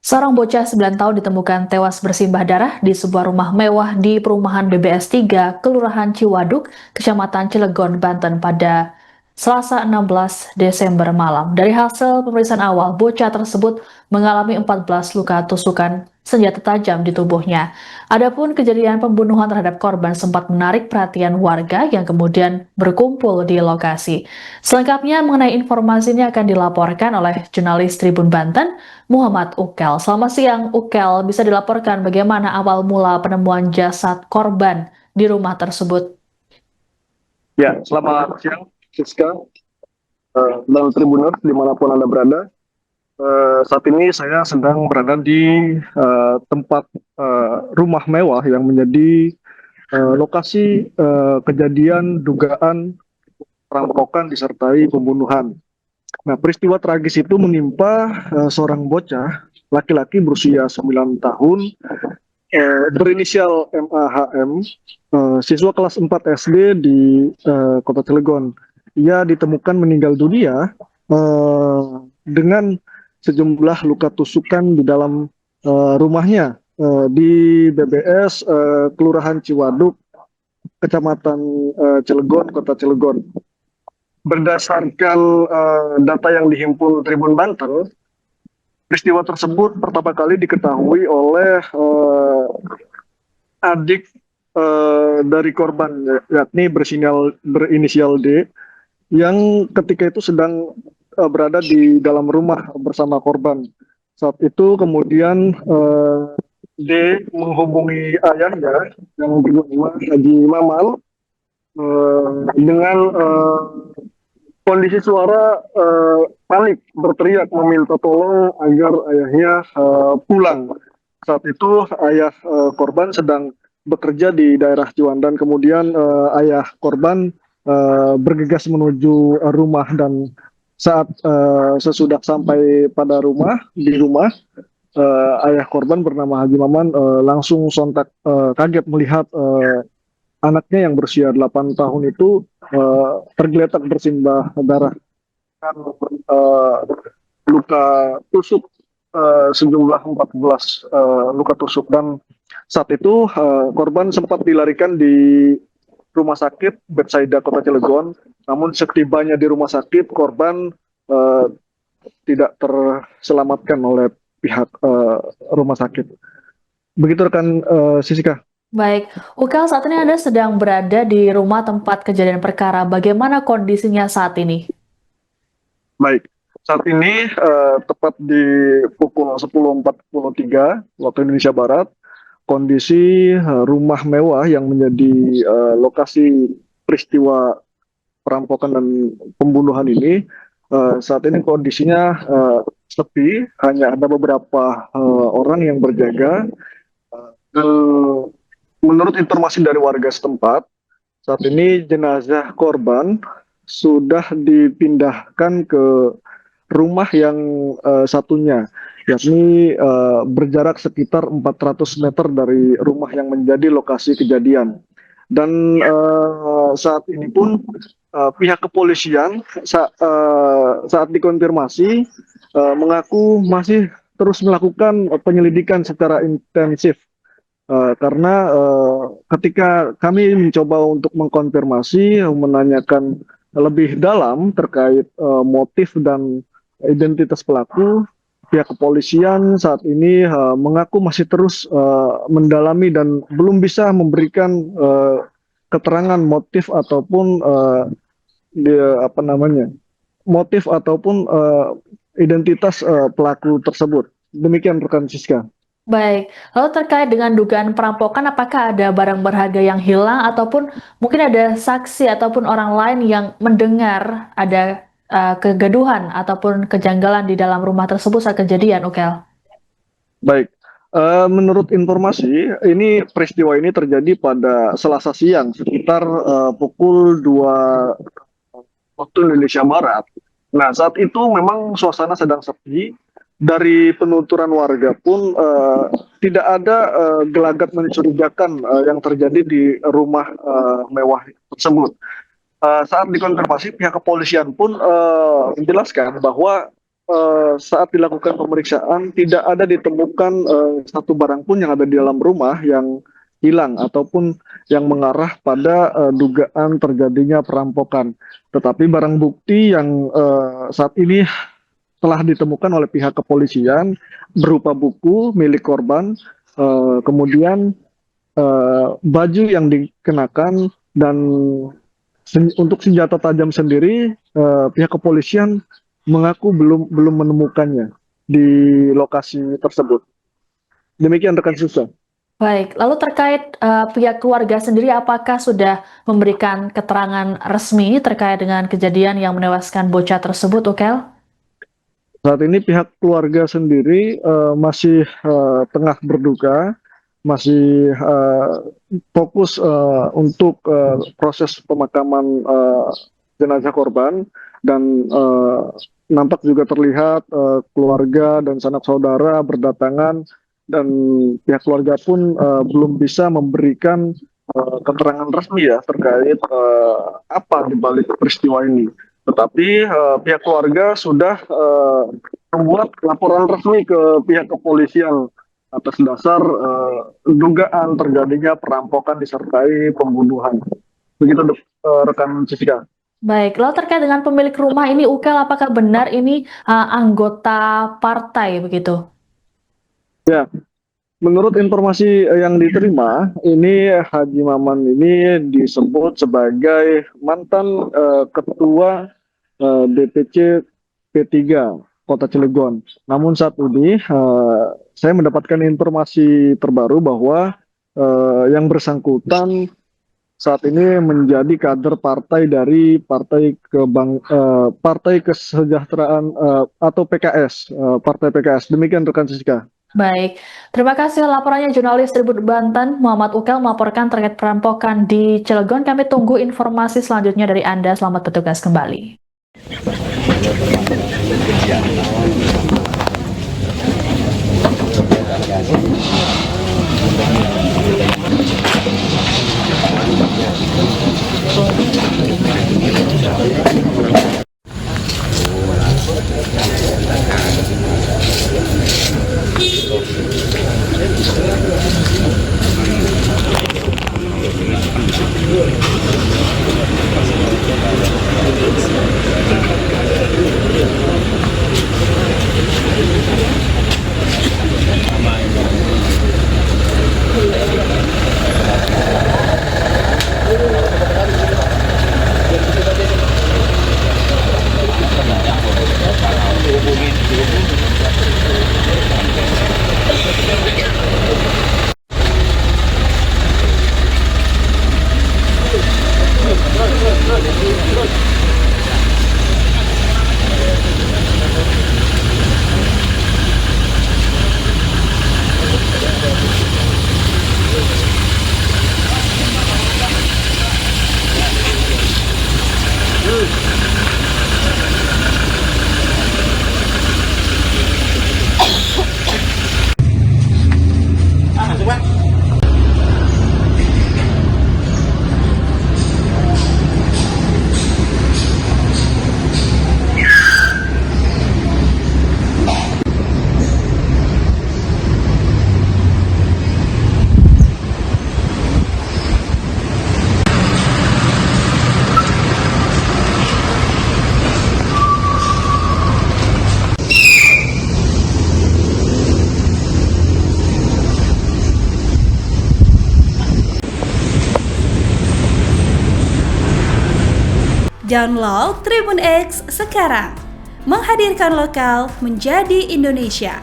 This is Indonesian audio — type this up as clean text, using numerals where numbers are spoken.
Seorang bocah 9 tahun ditemukan tewas bersimbah darah di sebuah rumah mewah di perumahan BBS 3, Kelurahan Ciwaduk, Kecamatan Cilegon, Banten pada Selasa 16 Desember malam. Dari hasil pemeriksaan awal, bocah tersebut mengalami 14 luka tusukan senjata tajam di tubuhnya. Adapun kejadian pembunuhan terhadap korban sempat menarik perhatian warga yang kemudian berkumpul di lokasi. Selengkapnya mengenai informasi ini akan dilaporkan oleh jurnalis Tribun Banten, Muhammad Ukel. Selamat siang, Ukel. Bisa dilaporkan bagaimana awal mula penemuan jasad korban di rumah tersebut? Ya, selamat siang, Siska, dan Tribuners dimanapun Anda berada. Saat ini saya sedang berada di tempat rumah mewah yang menjadi lokasi kejadian dugaan perampokan disertai pembunuhan. Nah, peristiwa tragis itu menimpa seorang bocah laki-laki berusia 9 tahun berinisial MAHM, siswa kelas 4 SD di Kota Cilegon. Ia ditemukan meninggal dunia dengan sejumlah luka tusukan di dalam rumahnya di BBS Kelurahan Ciwaduk, Kecamatan Cilegon, Kota Cilegon. Berdasarkan data yang dihimpun Tribun Banten, peristiwa tersebut pertama kali diketahui oleh adik dari korban, yakni berinisial D, yang ketika itu sedang berada di dalam rumah bersama korban. Saat itu kemudian D menghubungi ayahnya yang bernama Haji Mamal dengan kondisi suara panik, berteriak meminta tolong agar ayahnya pulang. Saat itu ayah korban sedang bekerja di daerah Ciwandan. Kemudian ayah korban bergegas menuju rumah, dan saat sesudah sampai pada di rumah, ayah korban bernama Haji Maman langsung sontak kaget melihat anaknya yang berusia 8 tahun itu tergeletak bersimbah darah, kan luka tusuk sejumlah 14 luka tusuk, dan saat itu korban sempat dilarikan di rumah sakit Betsaida Kota Cilegon. Namun setibanya di rumah sakit, korban tidak terselamatkan oleh pihak rumah sakit. Begitu rekan Sisika. Baik, Ukel, saat ini Anda sedang berada di rumah tempat kejadian perkara. Bagaimana kondisinya saat ini? Baik, saat ini tepat di pukul 10.43 waktu Indonesia Barat, kondisi rumah mewah yang menjadi lokasi peristiwa perampokan dan pembunuhan ini saat ini kondisinya sepi, hanya ada beberapa orang yang berjaga. Dan menurut informasi dari warga setempat, saat ini jenazah korban sudah dipindahkan ke rumah yang satunya, yakni berjarak sekitar 400 meter dari rumah yang menjadi lokasi kejadian. Dan saat ini pun pihak kepolisian saat dikonfirmasi mengaku masih terus melakukan penyelidikan secara intensif. Karena ketika kami mencoba untuk mengkonfirmasi, menanyakan lebih dalam terkait motif dan identitas pelaku, pihak kepolisian saat ini mengaku masih terus mendalami dan belum bisa memberikan keterangan motif ataupun motif ataupun identitas pelaku tersebut. Demikian rekan Siska. Baik, lalu terkait dengan dugaan perampokan, apakah ada barang berharga yang hilang ataupun mungkin ada saksi ataupun orang lain yang mendengar ada kegaduhan ataupun kejanggalan di dalam rumah tersebut saat kejadian, Ukel? Baik, menurut informasi, ini peristiwa ini terjadi pada Selasa siang sekitar pukul 2 waktu Indonesia Barat. Nah, saat itu memang suasana sedang sepi. dari penuturan warga pun tidak ada gelagat mencurigakan yang terjadi di rumah mewah tersebut. Saat dikonfirmasi, pihak kepolisian pun menjelaskan bahwa saat dilakukan pemeriksaan tidak ada ditemukan satu barang pun yang ada di dalam rumah yang hilang ataupun yang mengarah pada dugaan terjadinya perampokan. Tetapi barang bukti yang saat ini telah ditemukan oleh pihak kepolisian berupa buku milik korban, kemudian baju yang dikenakan, dan untuk senjata tajam sendiri pihak kepolisian mengaku belum menemukannya di lokasi tersebut. Demikian rekan Susa. Baik, lalu terkait pihak keluarga sendiri, apakah sudah memberikan keterangan resmi terkait dengan kejadian yang menewaskan bocah tersebut, Ukel? Saat ini pihak keluarga sendiri masih tengah berduka, masih fokus untuk proses pemakaman jenazah korban, dan nampak juga terlihat keluarga dan sanak saudara berdatangan, dan pihak keluarga pun belum bisa memberikan keterangan resmi ya terkait apa di balik peristiwa ini. Tetapi pihak keluarga sudah membuat laporan resmi ke pihak kepolisian atas dasar dugaan terjadinya perampokan disertai pembunuhan. Begitu rekan Jessica. Baik, lalu terkait dengan pemilik rumah ini, Ukel, apakah benar ini anggota partai begitu? Ya, menurut informasi yang diterima, ini Haji Maman ini disebut sebagai mantan ketua DPC P3 Kota Cilegon. Namun saat ini saya mendapatkan informasi terbaru bahwa yang bersangkutan saat ini menjadi kader partai dari Partai Kesejahteraan atau PKS, Partai PKS. Demikian rekan Siska. Baik, terima kasih laporannya jurnalis Tribun Banten, Muhammad Ukel melaporkan terkait perampokan di Cilegon. Kami tunggu informasi selanjutnya dari Anda. Selamat bertugas kembali. Download Tribun X sekarang, menghadirkan lokal menjadi Indonesia.